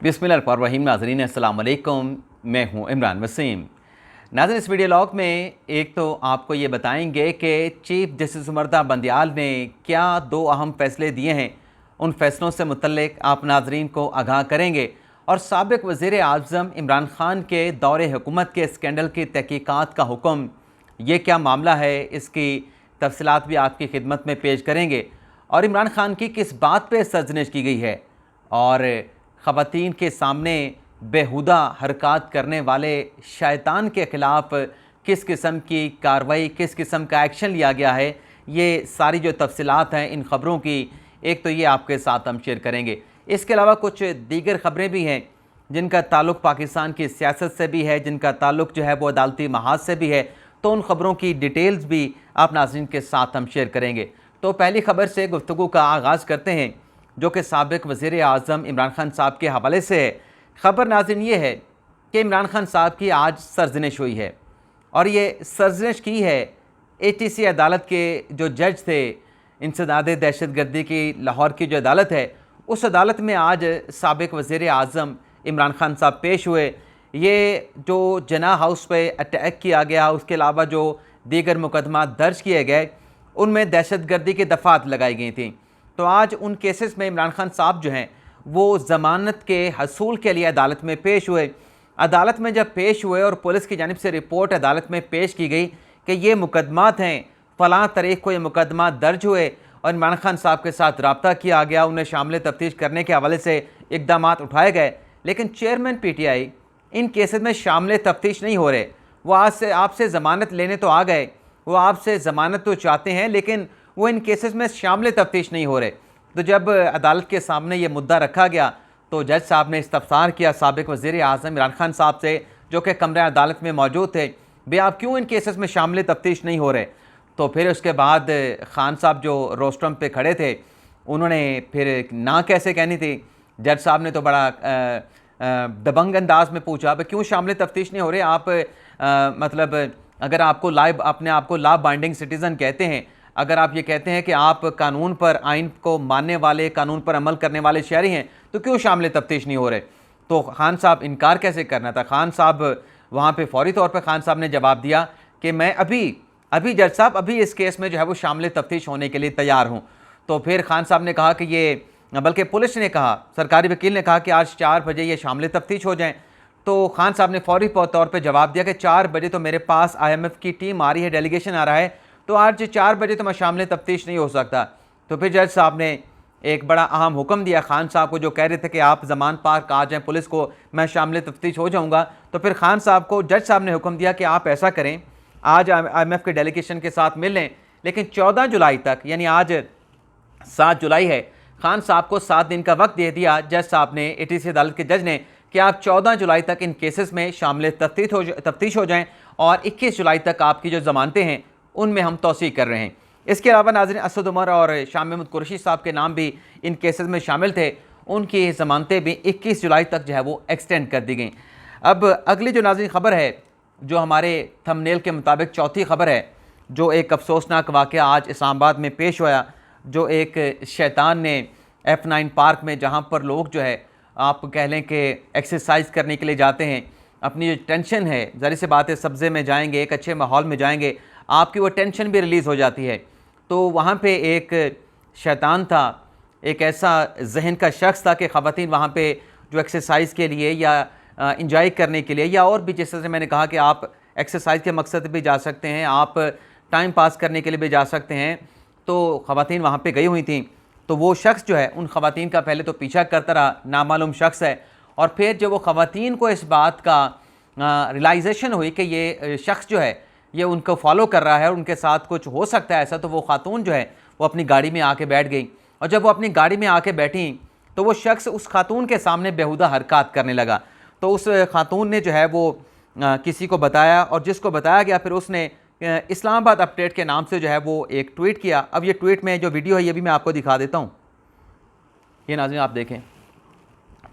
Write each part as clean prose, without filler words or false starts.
बिस्मिल्लाहिर्रहमानिर्रहीम। नाज़रीन अस्सलाम वालेकुम, मैं हूं इमरान वसीम। नाज़रीन, इस वीडियो लॉग में एक तो आपको ये बताएंगे कि चीफ जस्टिस उमरदा बंदियाल ने क्या दो अहम फैसले दिए हैं। उन फैसलों से मुतल्लिक आप नाज़रीन को आगाह करेंगे और साबिक़ वज़ीर आज़म इमरान ख़ान के दौरे हुकूमत के स्कैंडल की तहकीकात का हुक्म, ये क्या मामला है, इसकी तफसीलात भी आपकी खिदमत में पेश करेंगे और इमरान ख़ान की किस बात पर सरजनिश की गई है और ख़वातीन के सामने बेहुदा हरकत करने वाले शैतान के ख़िलाफ़ किस किस्म की कार्रवाई, किस किस्म का एक्शन लिया गया है। ये सारी जो तफसीलात हैं इन ख़बरों की, एक तो ये आपके साथ हम शेयर करेंगे। इसके अलावा कुछ दीगर ख़बरें भी हैं जिनका ताल्लुक़ पाकिस्तान की सियासत से भी है, जिनका ताल्लुक़ जो है वो अदालती महाज से भी है, तो उन ख़बरों की डिटेल्स भी आप नाज़रीन के साथ हम शेयर करेंगे। तो पहली ख़बर से गुफ्तगू का आगाज़ करते हैं जो कि साबिक़ वज़ीर आज़म इमरान ख़ान साहब के हवाले से है। ख़बर नाज़रीन ये है कि इमरान ख़ान साहब की आज सरजनिश हुई है और ये सरजनिश की है ATC अदालत के जो जज थे, इंसदाद दहशतगर्दी की लाहौर की जो अदालत है, उस अदालत में आज साबिक़ वज़ीर आज़म इमरान ख़ान साहब पेश हुए। ये जो जना हाउस पे अटैक किया गया, उसके अलावा जो दीगर मुकदमा दर्ज किए गए, उनमें दहशतगर्दी की दफ़ात लगाई गई थी। तो आज उन केसेस में इमरान ख़ान साहब जो हैं वो ज़मानत के हसूल के लिए अदालत में पेश हुए। अदालत में जब पेश हुए और पुलिस की जानिब से रिपोर्ट अदालत में पेश की गई कि ये मुकदमात हैं, फ़लाँ तारीख़ को ये मुकदमा दर्ज हुए और इमरान ख़ान साहब के साथ रब्ता किया गया, उन्हें शामिल तफ्तीश करने के हवाले से इक़दाम उठाए गए। लेकिन चेयरमैन PTI इन केसेस में शामिल तफ्तीश नहीं हो रहे। वो आज से आपसे ज़मानत लेने तो आ गए, वो आपसे ज़मानत तो चाहते हैं, लेकिन वो इन केसेस में शामिल तफ्तीश नहीं हो रहे। तो जब अदालत के सामने ये मुद्दा रखा गया तो जज साहब ने इस्तफ़सार किया साबिक़ वज़ीर आज़म इमरान ख़ान साहब से, जो कि कमरे अदालत में मौजूद थे, भाई आप क्यों इन केसेस में शामिल तफ्तीश नहीं हो रहे। तो फिर उसके बाद ख़ान साहब जो रोस्ट्रम पे खड़े थे, उन्होंने फिर ना कैसे कहनी थी। जज साहब ने तो बड़ा दबंग अंदाज में पूछा, भाई क्यों शामिल तफ्तीश नहीं हो रहे आप, मतलब अगर आपको लाइव अपने आप को लॉ बाइंडिंग सिटीज़न कहते हैं, अगर आप ये कहते हैं कि आप कानून पर, आइन को मानने वाले, कानून पर अमल करने वाले शहरी हैं, तो क्यों शामिल तफ्तीश नहीं हो रहे। तो ख़ान साहब इनकार कैसे करना था। ख़ान साहब वहाँ पे फ़ौरी तौर पर ख़ान साहब ने जवाब दिया कि मैं अभी जज साहब अभी इस केस में जो है वो शामिल तफ्तीश होने के लिए तैयार हूँ। तो फिर ख़ान साहब ने कहा कि ये, बल्कि पुलिस ने कहा, सरकारी वकील ने कहा कि आज 4 बजे ये शामिल तफ्तीश हो जाएँ। तो ख़ान साहब ने फ़ौरी तौर पर जवाब दिया कि 4 बजे तो मेरे पास IMF की टीम आ रही है, डेलीगेशन आ रहा है, तो आज 4 बजे तो मैं शामिल तफ्तीश नहीं हो सकता। तो फिर जज साहब ने एक बड़ा अहम हुक्म दिया ख़ान साहब को, जो कह रहे थे कि आप ज़मान पार्क आ जाएँ पुलिस को, मैं शामिल तफ्तीश हो जाऊँगा। तो फिर ख़ान साहब को जज साहब ने हुक्म दिया कि आप ऐसा करें, आज IMF के डेलीगेशन के साथ मिल लें, लेकिन 14 जुलाई तक, यानी आज 7 जुलाई है, ख़ान साहब को 7 दिन का वक्त दे दिया जज साहब ने, ATC अदालत के जज ने, कि आप 14 जुलाई तक इन केसेस में शामिल तफ्तीश हो जाएँ और 21 जुलाई तक आपकी जो ज़मानतें हैं उनमें हम तौसीक़ कर रहे हैं। इसके अलावा नाज़रीन, असद उमर और शाह महमूद कुरैशी साहब के नाम भी इन केसेस में शामिल थे, उनकी ज़मानतें भी 21 जुलाई तक जो है वो एक्सटेंड कर दी गई। अब अगली जो नाज़रीन ख़बर है, जो हमारे थंबनेल के मुताबिक चौथी ख़बर है, जो एक अफसोसनाक वाक़या आज इस्लामाबाद में पेश हुआ, जो एक शैतान ने F9 पार्क में, जहाँ पर लोग जो है आप कह लें कि एक्सरसाइज करने के लिए जाते हैं, अपनी जो टेंशन है, ज़ाहिर सी बात है, सब्ज़े में जाएंगे, एक अच्छे माहौल में जाएंगे, आपकी वो टेंशन भी रिलीज़ हो जाती है। तो वहाँ पे एक शैतान था, एक ऐसा जहन का शख्स था कि ख़वातीन वहाँ पे जो एक्सरसाइज के लिए या इंजॉय करने के लिए, या और भी, जैसे से मैंने कहा कि आप एक्सरसाइज के मकसद भी जा सकते हैं, आप टाइम पास करने के लिए भी जा सकते हैं, तो ख़वातीन वहाँ पे गई हुई थी। तो वो शख्स जो है उन ख़वातीन का पहले तो पीछा करता रहा, नामालूम शख्स है, और फिर जब वो ख़वातीन को इस बात का रियलाइजेशन हुई कि ये शख्स जो है ये उनको फॉलो कर रहा है और उनके साथ कुछ हो सकता है ऐसा, तो वो खातून जो है वो अपनी गाड़ी में आके बैठ गई। और जब वो अपनी गाड़ी में आके बैठी तो वो शख्स उस खातून के सामने बेहुदा हरकत करने लगा। तो उस खातून ने जो है वो किसी को बताया, और जिसको बताया गया फिर उसने इस्लामाबाद अपडेट के नाम से जो है वो एक ट्वीट किया। अब ये ट्वीट में जो वीडियो है ये भी मैं आपको दिखा देता हूँ। ये नाज़रीन आप देखें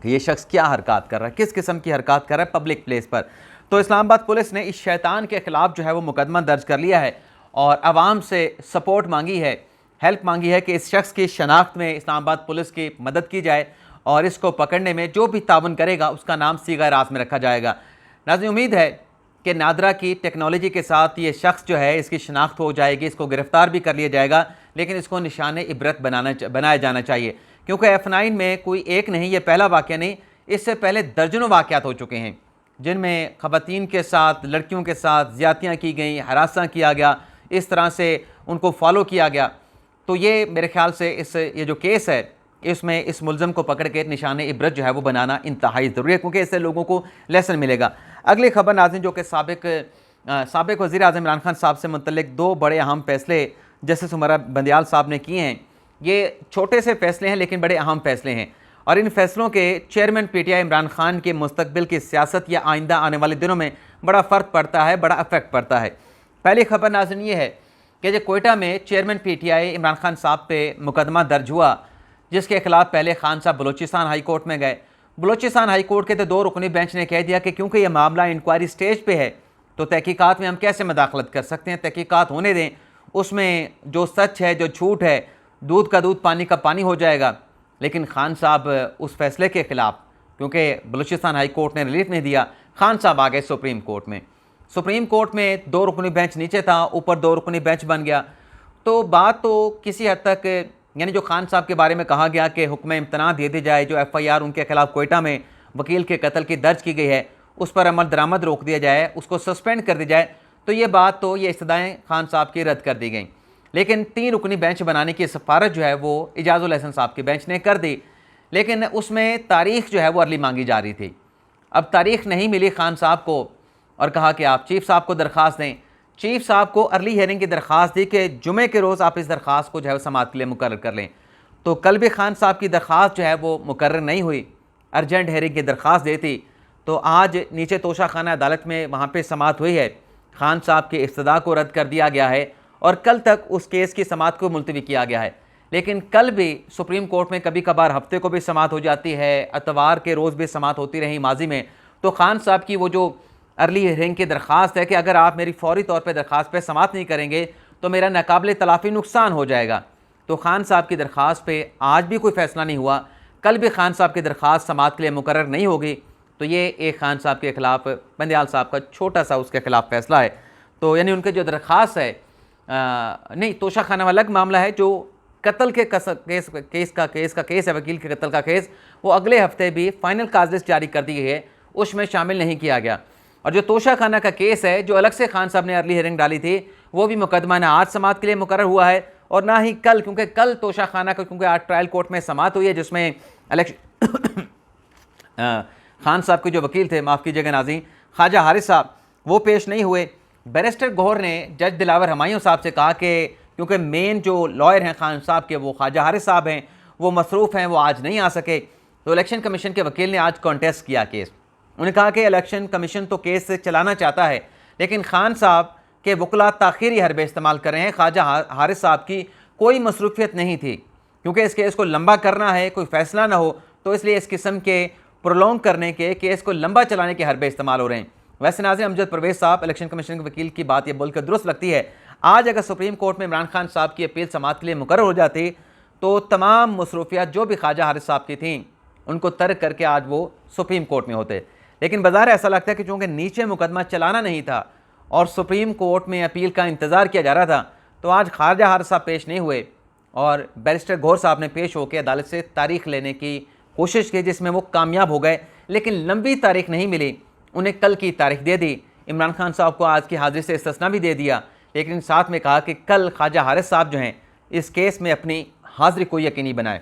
कि ये शख्स क्या हरकत कर रहा है, किस किस्म की हरकत कर रहा है पब्लिक प्लेस पर। तो इस्लामाबाद पुलिस ने इस शैतान के ख़िलाफ़ जो है वो मुकदमा दर्ज कर लिया है और आवाम से सपोर्ट मांगी है, हेल्प मांगी है कि इस शख्स की शनाख्त में इस्लामाबाद पुलिस की मदद की जाए और इसको पकड़ने में जो भी ताउन करेगा उसका नाम सीगा रास में रखा जाएगा। नाज़रीन, उम्मीद है कि नादरा की टेक्नोलॉजी के साथ ये शख्स जो है इसकी शनाख्त हो जाएगी, इसको गिरफ्तार भी कर लिया जाएगा, लेकिन इसको निशान इबरत बनाया जाना चाहिए, क्योंकि F9 में कोई एक नहीं, ये पहला वाक़या नहीं, इससे पहले दर्जनों वाक़यात हो चुके हैं जिनमें ख़वातीन के साथ, लड़कियों के साथ ज़्यादतियाँ की गई, हरासा किया गया, इस तरह से उनको फॉलो किया गया। तो ये मेरे ख्याल से ये जो केस है इसमें इस मुलज़म को पकड़ के निशान इबरत जो है वो बनाना इंतहाई ज़रूरी है, क्योंकि इससे लोगों को लेसन मिलेगा। अगली खबर नाज़रीन, जो कि साबिक वज़ीर आज़म इमरान खान साहब से मुतल्लिक दो बड़े अहम फैसले जस्टिस उमर बंदियाल साहब ने किए हैं। ये छोटे से फैसले हैं लेकिन बड़े अहम फैसले हैं, और इन फैसलों के चेयरमैन PTI इमरान खान के मुस्तकबिल की सियासत या आइंदा आने वाले दिनों में बड़ा फ़र्क पड़ता है, बड़ा अफेक्ट पड़ता है। पहली खबर नाज़रीन ये है कि जो कोयटा में चेयरमैन PTI इमरान खान साहब पे मुकदमा दर्ज हुआ, जिसके खिलाफ पहले खान साहब बलूचिस्तान हाई कोर्ट में गए। बलूचिस्तान हाई कोर्ट के तो 2 रुकनी बेंच ने कह दिया कि क्योंकि यह मामला इंक्वायरी स्टेज पे है तो तहकीकात में हम कैसे मदाखलत कर सकते हैं, तहकीकात होने दें, उसमें जो सच है जो झूठ है, दूध का दूध पानी का पानी हो जाएगा। लेकिन खान साहब उस फैसले के ख़िलाफ़, क्योंकि बलूचिस्तान हाई कोर्ट ने रिलीफ नहीं दिया, खान साहब आ गए सुप्रीम कोर्ट में। सुप्रीम कोर्ट में 2 रुकनी बेंच नीचे था, ऊपर 2 रुकनी बेंच बन गया। तो बात तो किसी हद तक, यानी जो खान साहब के बारे में कहा गया कि हुक्म इम्तना दे दी जाए, जो FIR उनके खिलाफ कोयटा में वकील के कत्ल की दर्ज की गई है उस पर अमल दरामद रोक दिया जाए, उसको सस्पेंड कर दी जाए, तो ये बात तो ये इस्तदाएँ खान साहब की रद्द कर दी गई। लेकिन 3 रुकनी बेंच बनाने की सिफारिश जो है वो इजाज़ुल हसन साहब की बेंच ने कर दी, लेकिन उसमें तारीख़ जो है वो अर्ली मांगी जा रही थी। अब तारीख़ नहीं मिली खान साहब को और कहा कि आप चीफ़ साहब को दरख्वास्त दें। चीफ़ साहब को अर्ली हियरिंग की दरख्वास्त दी कि जुमे के रोज़ आप इस दरख्वास्त को जो है समाअत के लिए मुकर्रर कर लें। तो कल भी खान साहब की दरख्वास्त जो है वो मुकर्रर नहीं हुई, अर्जेंट हियरिंग की दरख्वास्त दी थी। तो आज नीचे तोशा खाना अदालत में वहाँ पर समाअत हुई है, खान साहब के इफ्तिदा को रद्द कर दिया गया है और कल तक उस केस की समाअत को मुलतवी किया गया है। लेकिन कल भी सुप्रीम कोर्ट में कभी कभार हफ्ते को भी समाअत हो जाती है, अतवार के रोज़ भी समाअत होती रही माजी में। तो खान साहब की वो जो अर्ली हियरिंग की दरख्वास्त है कि अगर आप मेरी फौरी तौर पे दरख्वास्त पे समाअत नहीं करेंगे तो मेरा नाकाबिले तलाफ़ी नुकसान हो जाएगा। तो खान साहब की दरख्वास्त पे आज भी कोई फ़ैसला नहीं हुआ, कल भी खान साहब की दरख्वास्त समाअत के लिए मुकर्रर नहीं होगी। तो ये एक खान साहब के ख़िलाफ़ बंदियाल साहब का छोटा सा उसके ख़िलाफ़ फ़ैसला है। तो यानी उनके जो दरख्वास्त है, नहीं, तोशा खाना अलग मामला है, जो कत्ल के केस है, वकील के कत्ल का केस, वो अगले हफ्ते भी फाइनल काज लिस्ट जारी कर दी गई है, उसमें शामिल नहीं किया गया। और जो तोशा खाना का केस है, जो अलग से खान साहब ने अर्ली हियरिंग डाली थी, वो भी मुकदमा ना आज समाअत के लिए मुकर्रर हुआ है और ना ही कल, क्योंकि कल तोशा खाना का, क्योंकि आज ट्रायल कोर्ट में समाअत हुई है जिसमें खान साहब के जो वकील थे, माफ़ कीजिएगा नाज़रीन, ख्वाजा हारिस साहब, वो पेश नहीं हुए। बैरिस्टर गौहर ने जज दिलावर हमायूं साहब से कहा कि क्योंकि मेन जो लॉयर हैं खान साहब के वो ख्वाजा हारिस साहब हैं, वो मसरूफ़ हैं, वो आज नहीं आ सके। तो इलेक्शन कमीशन के वकील ने आज कॉन्टेस्ट किया केस। उन्होंने कहा कि इलेक्शन कमीशन तो केस चलाना चाहता है, लेकिन खान साहब के वकला ताख़ीरी हरबे इस्तेमाल कर रहे हैं। ख्वाजा हारिस साहब की कोई मसरूफियत नहीं थी, क्योंकि इस केस को लंबा करना है, कोई फ़ैसला ना हो, तो इसलिए इस किस्म के प्रोलॉन्ग करने के, केस को लंबा चलाने के हरबे इस्तेमाल हो रहे हैं। वैसे नाज़रीन, अमजद परवेज़ साहब, इलेक्शन कमीशन के वकील की बात ये बोलकर दुरुस्त लगती है। आज अगर सुप्रीम कोर्ट में इमरान खान साहब की अपील समाअत के लिए मुकर्रर हो जाती तो तमाम मसरूफियात जो भी ख्वाजा हारिस साहब की थी उनको तर्क करके आज वो सुप्रीम कोर्ट में होते। लेकिन बाज़ार ऐसा लगता है कि चूँकि नीचे मुकदमा चलाना नहीं था और सुप्रीम कोर्ट में अपील का इंतज़ार किया जा रहा था, तो आज ख्वाजा हारिस साहब पेश नहीं हुए और बैरिस्टर गौहर साहब ने पेश होकर अदालत से तारीख़ लेने की कोशिश की, जिसमें वो कामयाब हो गए। लेकिन लंबी तारीख़ नहीं मिली, उन्हें कल की तारीख़ दे दी। इमरान खान साहब को आज की हाज़िरी से इस्तिस्ना भी दे दिया, लेकिन साथ में कहा कि कल ख्वाजा हारिस साहब जो हैं इस केस में अपनी हाज़िरी को यकीनी बनाए।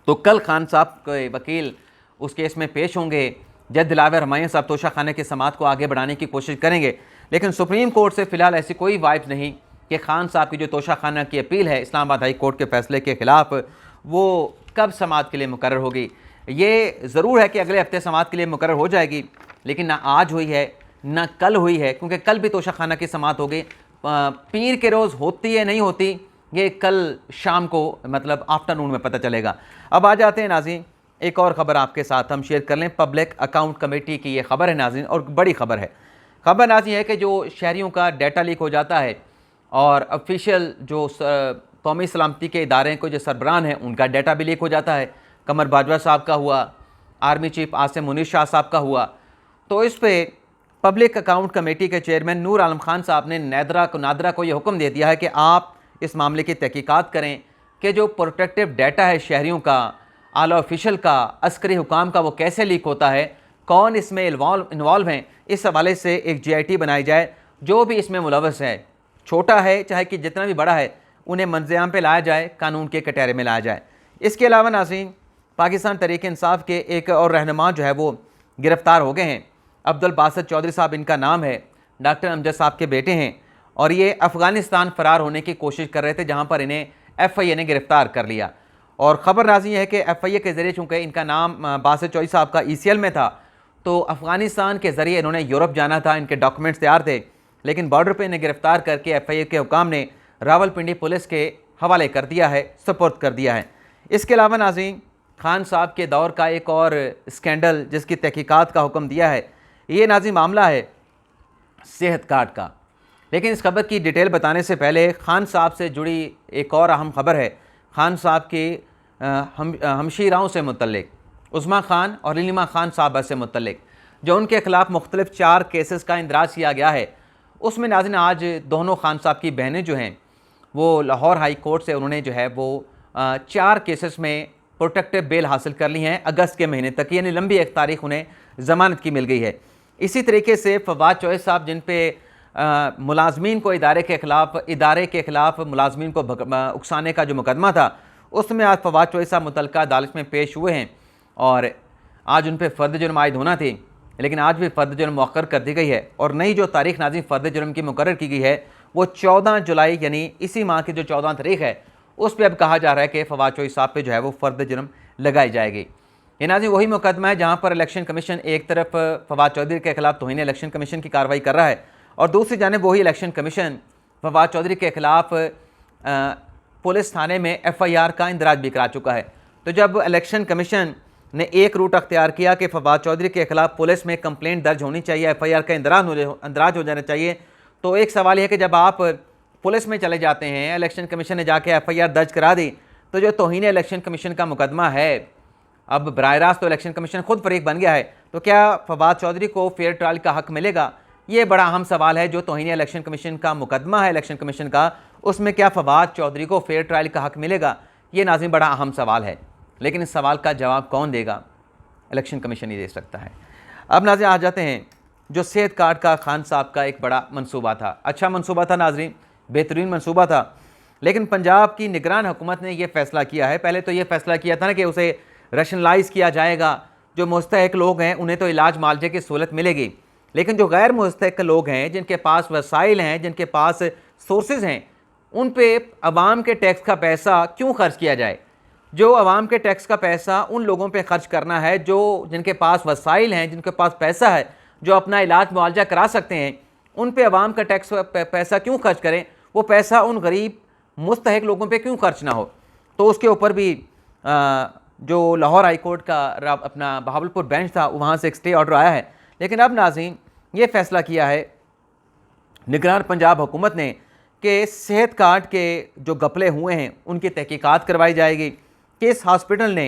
तो कल खान साहब के वकील उस केस में पेश होंगे। जज दिलावर हमायूं साहब तोशा खाने की समाअत को आगे बढ़ाने की कोशिश करेंगे, लेकिन सुप्रीम कोर्ट से फ़िलहाल ऐसी कोई वाइब्स नहीं कि खान साहब की जो तोशा खाना की अपील है इस्लामाबाद हाई कोर्ट के फ़ैसले के ख़िलाफ़, वो कब समाअत के लिए मुकर्रर होगी। ये ज़रूर है कि अगले हफ्ते समाअत के लिए मुकर्रर हो जाएगी, लेकिन ना आज हुई है ना कल हुई है, क्योंकि कल भी तोशा खाना की समाअत हो गई। पीर के रोज़ होती है नहीं होती, ये कल शाम को, मतलब आफ्टरनून में पता चलेगा। अब आ जाते हैं नाज़रीन, एक और ख़बर आपके साथ हम शेयर कर लें। पब्लिक अकाउंट कमेटी की ये ख़बर है नाज़रीन, और बड़ी ख़बर है। ख़बर नाज़रीन है कि जो शहरियों का डाटा लीक हो जाता है और ऑफिशियल जो कौमी सलामती के इदारे को जो सरबरान हैं उनका डाटा भी लीक हो जाता है, कमर बाजवा साहब का हुआ, आर्मी चीफ आसिम मुनीर शाह साहब का हुआ। तो इस पे पब्लिक अकाउंट कमेटी के चेयरमैन नूर आलम खान साहब ने नादरा को ये हुक्म दे दिया है कि आप इस मामले की तहकीकात करें कि जो प्रोटेक्टिव डाटा है शहरियों का, आला ऑफिशियल का, अस्करी हुकाम का, वो कैसे लीक होता है, कौन इसमें इन्वॉल्व हैं। इस हवाले से एक GIT बनाई जाए। जो भी इसमें मुलव्वस है, छोटा है चाहे कि जितना भी बड़ा है, उन्हें मंज़िल पे लाया जाए, कानून के कटहरे में लाया जाए। इसके अलावा नाज़रीन, पाकिस्तान तहरीक इंसाफ के एक और रहनुमा जो है वो गिरफ़्तार हो गए हैं। अब्दुल बासित चौधरी साहब इनका नाम है, डॉक्टर अमजद साहब के बेटे हैं और ये अफ़गानिस्तान फ़रार होने की कोशिश कर रहे थे, जहाँ पर इन्हें FIA ने गिरफ़्तार कर लिया। और ख़बर राज़ी है कि FIA के ज़रिए चूँकि इनका नाम बासित चौधरी साहब का ECL में था, तो अफ़गानिस्तान के ज़रिए इन्होंने यूरोप जाना था, इनके डॉक्यूमेंट्स तैयार थे, लेकिन बॉर्डर पे इन्हें गिरफ़्तार करके FIA के हुकाम ने रावलपिंडी पुलिस के हवाले कर दिया है, सुपुर्द कर दिया है। इसके अलावा नाज़रीन, खान साहब के दौर का एक और स्कैंडल जिसकी तहकीकात का हुक्म दिया है, ये नाज़रीन मामला है सेहत कार्ड का। लेकिन इस खबर की डिटेल बताने से पहले खान साहब से जुड़ी एक और अहम खबर है, खान साहब के हमशीराओं से मुतल्लिक, उस्मा खान और नीलिमा खान साहबा से मुतल्लिक, जो उनके ख़िलाफ़ मुख्तलिफ 4 केसेस का इंदराज किया गया है। उसमें नाज़रीन आज दोनों खान साहब की बहनें जो हैं वो लाहौर हाई कोर्ट से उन्होंने जो है वो 4 केसेस में प्रोटेक्टिव बेल हासिल कर ली हैं अगस्त के महीने तक, यानी लंबी एक तारीख उन्हें ज़मानत की मिल गई है। इसी तरीके से फवाद चौधरी साहब, जिन पे मुलाजमीन को इदारे के ख़िलाफ़ मुलाजमीन को उकसाने का जो मुकदमा था, उसमें आज फवाद चौधरी साहब मुतल्लिका अदालत में पेश हुए हैं और आज उन पर फ़र्द जुर्म आयद होना थी, लेकिन आज भी फ़र्द जुर्म मुअक्कर कर दी गई है। और नई जो तारीख नाज़रीन फ़र्द जुर्म की मुकर्रर की गई है वो 14 जुलाई, यानी इसी माह की जो 14 तारीख है, उस पर अब कहा जा रहा है कि फवाद चौधरी साहब पे जो है वो फ़र्द जुर्म लगाई जाएगी। ये नाज़रीन वही मुकदमा है जहाँ पर इलेक्शन कमीशन एक तरफ फवाद चौधरी के ख़िलाफ़ तौहीन इलेक्शन कमीशन की कार्रवाई कर रहा है और दूसरी जानिब वही इलेक्शन कमीशन फवाद चौधरी के ख़िलाफ़ पुलिस थाने में FIR का इंदराज भी करा चुका है। तो जब इलेक्शन कमीशन ने एक रूट अख्तियार किया कि फवाद चौधरी के ख़िलाफ़ पुलिस में कंप्लेंट दर्ज होनी चाहिए, FIR का इंदराज हो जाना चाहिए, तो एक सवाल यह है कि जब आप पुलिस में चले जाते हैं, इलेक्शन कमीशन ने जाके FIR दर्ज करा दी, तो जो तौहीन इलेक्शन कमीशन का मुकदमा है, अब बराह रास्त तो इलेक्शन कमीशन खुद फरीक बन गया है, तो क्या फवाद चौधरी को फेयर ट्रायल का हक़ मिलेगा? ये बड़ा अहम सवाल है। जो तौहीन इलेक्शन कमीशन का मुकदमा है इलेक्शन कमीशन का, उसमें क्या फवाद चौधरी को फेयर ट्रायल का हक़ मिलेगा? ये नाज़रीन बड़ा अहम सवाल है, लेकिन इस सवाल का जवाब कौन देगा? इलेक्शन कमीशन ही दे सकता है। अब नाज़रीन आ जाते हैं, जो सेहत कार्ड का खान साहब का एक बड़ा मनसूबा था, अच्छा मनसूबा था नाज़रीन, बेहतरीन मनसूबा था, लेकिन पंजाब की निगरान हुकूमत ने यह फ़ैसला किया है। पहले तो ये फ़ैसला किया था ना कि उसे रैशनलाइज़ किया जाएगा, जो मुस्तहिक लोग हैं उन्हें तो इलाज मुआवजे की सहूलत मिलेगी, लेकिन जो गैर मुस्तहिक लोग हैं, जिनके पास वसाइल हैं, जिनके पास सोर्सेज हैं, उन पे अवाम के टैक्स का पैसा क्यों खर्च किया जाए? जो अवाम के टैक्स का पैसा उन लोगों पे खर्च करना है जो जिनके पास वसाइल हैं, जिनके पास पैसा है, जो अपना इलाज मुआवजा करा सकते हैं, उन पे अवाम का टैक्स पैसा क्यों खर्च करें? वो पैसा उन गरीब मुस्तहिक लोगों पे क्यों खर्च ना हो? तो उसके ऊपर भी जो लाहौर हाई कोर्ट का अपना बहावलपुर बेंच था, वहाँ से एक स्टे ऑर्डर आया है। लेकिन अब नाज़रीन ये फ़ैसला किया है निगरान पंजाब हुकूमत ने कि सेहत कार्ड के जो घपले हुए हैं उनकी तहकीकात करवाई जाएगी, किस हॉस्पिटल ने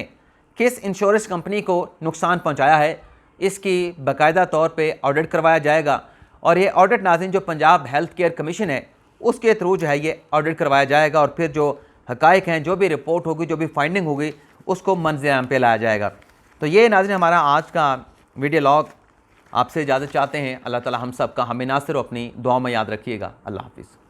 किस इंश्योरेंस कंपनी को नुकसान पहुंचाया है, इसकी बाकायदा तौर पे ऑडिट करवाया जाएगा। और ये ऑडिट नाज़रीन जो पंजाब हेल्थ केयर कमीशन है उसके थ्रू जो है ये ऑडिट करवाया जाएगा और फिर जो हक़ाइक़ हैं, जो भी रिपोर्ट होगी, जो भी फाइंडिंग होगी, उसको मंज़िल पे लाया जाएगा। तो ये नाज़रीन हमारा आज का वीडियो लॉग। आपसे इजाज़त चाहते हैं। अल्लाह ताला हम सब का हमें ना सिर्फ अपनी दुआ में याद रखिएगा। अल्लाह हाफ़िज़।